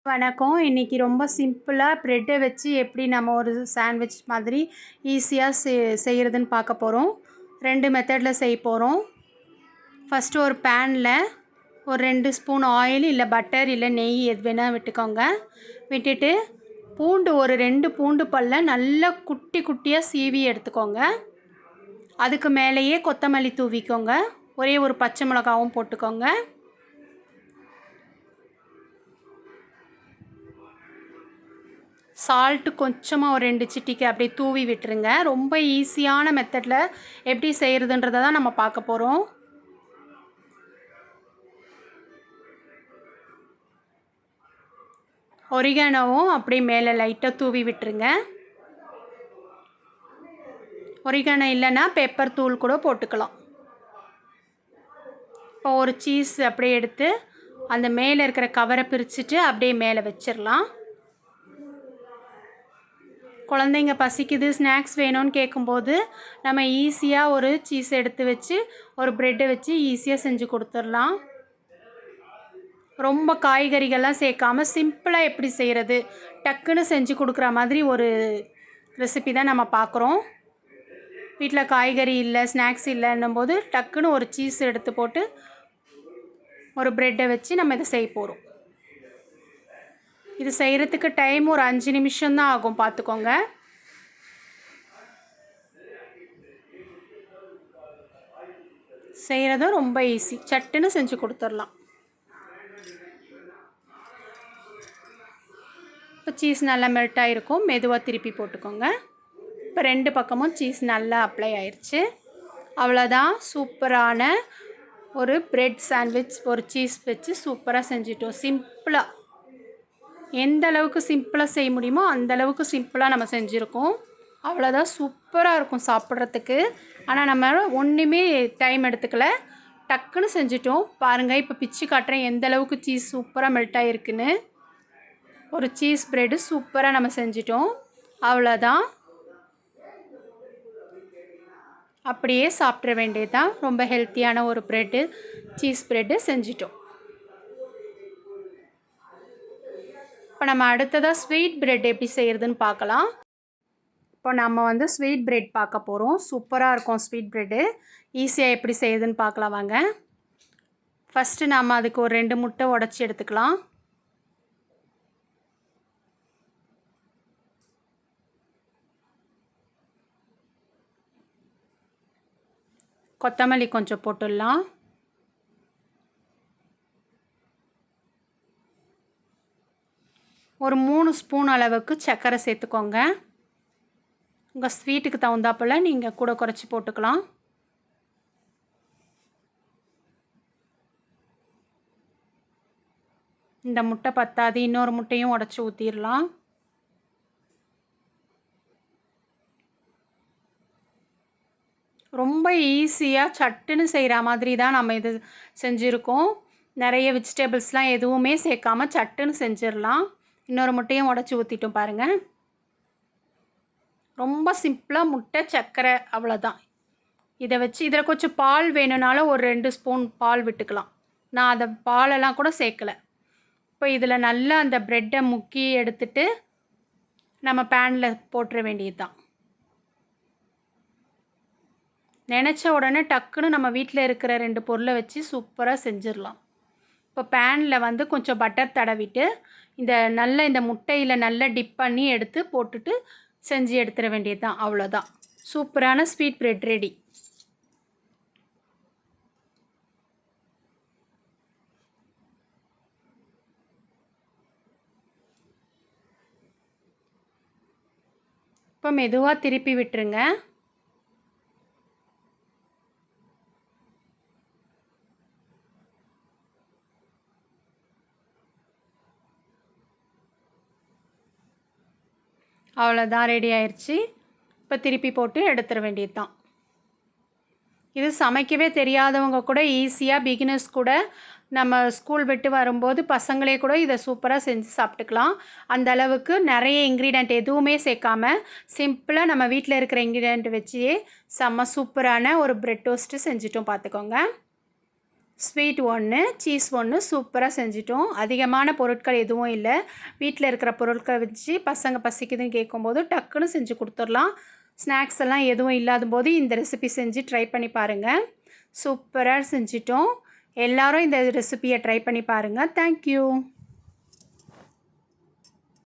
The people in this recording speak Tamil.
வணக்கம். இன்னைக்கு ரொம்ப சிம்பிளா பிரெட்ட வச்சு எப்படி நம்ம ஒரு சாண்ட்விச் மாதிரி ஈஸியா செய்றதுன்னு பார்க்க போறோம். 2 மெத்தட்ல செய்ய போறோம். ஃபர்ஸ்ட்டு ஒரு பேன்ல ஒரு 2 ஸ்பூன் ஆயில் இல்ல பட்டர் இல்ல நெய் எது வேணா விட்டுக்கோங்க. விட்டுட்டு பூண்டு ஒரு 2 பூண்டு பல்ல நல்லா குட்டி குட்டியா சீவி எடுத்துக்கோங்க. அதுக்கு மேலேயே கொத்தமல்லி தூவிக்கோங்க. ஒரே ஒரு பச்சை மிளகாவும் போட்டுக்கோங்க. சால்ட்டு கொஞ்சமாக ஒரு 2 சிட்டிக்கு அப்படியே தூவி விட்டுருங்க. ரொம்ப ஈஸியான மெத்தடில் எப்படி செய்கிறதுன்றதை தான் நம்ம பார்க்க போகிறோம். ஒரிகானோவும் அப்படியே மேலே லைட்டாக தூவி விட்டுருங்க. ஒரிகானோ இல்லைன்னா பெப்பர் தூள் கூட போட்டுக்கலாம். இப்போ ஒரு சீஸ் அப்படியே எடுத்து அந்த மேலே இருக்கிற கவரை பிரிச்சுட்டு அப்படியே மேலே வச்சிடலாம். குழந்தைங்க பசிக்குது ஸ்நாக்ஸ் வேணும்னு கேட்கும்போது நம்ம ஈஸியாக ஒரு சீஸ் எடுத்து வச்சு ஒரு ப்ரெட்டை வச்சு ஈஸியாக செஞ்சு கொடுத்துடலாம். ரொம்ப காய்கறிகள்லாம் சேர்க்காம சிம்பிளாக எப்படி செய்கிறது டக்குன்னு செஞ்சு கொடுக்குற மாதிரி ஒரு ரெசிபி தான் நம்ம பார்க்குறோம். வீட்டில் காய்கறி இல்லை ஸ்நாக்ஸ் இல்லைன்னும் போது டக்குன்னு ஒரு சீஸ் எடுத்து போட்டு ஒரு ப்ரெட்டை வச்சு நம்ம இதை செய்ய போகிறோம். இது செய்கிறதுக்கு டைம் ஒரு 5 நிமிஷம்தான் ஆகும் பார்த்துக்கோங்க. செய்கிறதும் ரொம்ப ஈஸி, சட்டுன்னு செஞ்சு கொடுத்துடலாம். இப்போ சீஸ் நல்லா மெல்ட் ஆகிருக்கும். மெதுவாக திருப்பி போட்டுக்கோங்க. இப்போ 2 பக்கமும் சீஸ் நல்லா அப்ளை ஆயிடுச்சு. அவ்வளோதான், சூப்பரான ஒரு பிரெட் சாண்ட்விச் ஒரு சீஸ் வச்சு சூப்பராக செஞ்சிட்டோம். சிம்பிளாக எந்த அளவுக்கு சிம்பிளாக செய்ய முடியுமோ அந்த அளவுக்கு சிம்பிளாக நம்ம செஞ்சுருக்கோம். அவ்வளோதான், சூப்பராக இருக்கும் சாப்பிட்றதுக்கு. ஆனால் நம்ம ஒன்றுமே டைம் எடுத்துக்கல, டக்குன்னு செஞ்சிட்டோம். பாருங்கள், இப்போ பிச்சு காட்டுறேன் எந்த அளவுக்கு சீஸ் சூப்பராக மெல்ட் ஆகிருக்குன்னு. ஒரு சீஸ் ப்ரெட்டு சூப்பராக நம்ம செஞ்சிட்டோம். அவ்வளோதான், அப்படியே சாப்பிட்ற வேண்டியது தான். ரொம்ப ஹெல்த்தியான ஒரு ப்ரெட்டு சீஸ் ப்ரெட்டு செஞ்சிட்டோம். இப்போ நம்ம அடுத்ததாக ஸ்வீட் ப்ரெட் எப்படி செய்கிறதுன்னு பார்க்கலாம். இப்போ நம்ம ஸ்வீட் ப்ரெட் பார்க்க போகிறோம். சூப்பராக இருக்கும் ஸ்வீட் ப்ரெட்டு. ஈஸியாக எப்படி செய்யுதுன்னு பார்க்கலாம் வாங்க. ஃபஸ்ட்டு நம்ம அதுக்கு ஒரு 2 முட்டை உடச்சி எடுத்துக்கலாம். கொத்தமல்லி கொஞ்சம் போட்டுடலாம். ஒரு 3 ஸ்பூன் அளவுக்கு சர்க்கரை சேர்த்துக்கோங்க. உங்கள் ஸ்வீட்டுக்கு தகுந்தாப்பில் நீங்கள் கூட குறைச்சி போட்டுக்கலாம். இந்த முட்டை பத்தாது, இன்னொரு முட்டையும் உடச்சி ஊற்றிடலாம். ரொம்ப ஈஸியாக சட்டுன்னு செய்கிற மாதிரி தான் நம்ம இது செஞ்சுருக்கோம். நிறைய வெஜிடபிள்ஸ்லாம் எதுவுமே சேர்க்காம சட்டுன்னு செஞ்சிடலாம். இன்னொரு முட்டையும் உடச்சி ஊற்றிட்டோம் பாருங்கள். ரொம்ப சிம்பிளாக முட்டை சர்க்கரை அவ்வளோதான். இதை வச்சு இதில் கொஞ்சம் பால் வேணும்னாலும் ஒரு 2 ஸ்பூன் பால் விட்டுக்கலாம். நான் அதை பாலெல்லாம் கூட சேர்க்கலை. இப்போ இதில் நல்லா அந்த ப்ரெட்டை முக்கி எடுத்துட்டு நம்ம பேனில் போட்டுற வேண்டியது தான். நினச்ச உடனே டக்குன்னு நம்ம வீட்டில் இருக்கிற 2 பொருளை வச்சு சூப்பராக செஞ்சிடலாம். இப்போ பேனில் கொஞ்சம் பட்டர் தடவிட்டு இந்த முட்டையில் நல்லா டிப் பண்ணி எடுத்து போட்டுட்டு செஞ்சு எடுத்துட வேண்டியது தான். அவ்வளோதான், சூப்பரான ஸ்வீட் ப்ரெட் ரெடி. இப்போ மெதுவாக திருப்பி விட்டுருங்க. அவ்வளோதான், ரெடி ஆயிடுச்சு. இப்போ திருப்பி போட்டு எடுத்துட வேண்டியது தான். இது சமைக்கவே தெரியாதவங்க கூட ஈஸியாக பிகினர்ஸ் கூட நம்ம ஸ்கூல் விட்டு வரும்போது பசங்களே கூட இதை சூப்பராக செஞ்சு சாப்பிட்டுக்கலாம். அந்த அளவுக்கு நிறைய இன்க்ரீடியண்ட் எதுவுமே சேர்க்காம சிம்பிளாக நம்ம வீட்டில் இருக்கிற இன்க்ரீடியண்ட் வச்சே செம்ம சூப்பரான ஒரு ப்ரெட் டோஸ்ட்டு செஞ்சிட்டோம் பார்த்துக்கோங்க. ஸ்வீட் ஒன்று, சீஸ் ஒன்று சூப்பராக செஞ்சிட்டோம். அதிகமான பொருட்கள் எதுவும் இல்லை. வீட்டில் இருக்கிற பொருட்களை வச்சு பசங்க பசிக்குதுன்னு கேட்கும்போது டக்குன்னு செஞ்சு கொடுத்துடலாம். ஸ்நாக்ஸ் எல்லாம் எதுவும் இல்லாத போது இந்த ரெசிபி செஞ்சு ட்ரை பண்ணி பாருங்கள். சூப்பராக செஞ்சிட்டோம். எல்லோரும் இந்த ரெசிபியை ட்ரை பண்ணி பாருங்கள். தேங்க்யூ.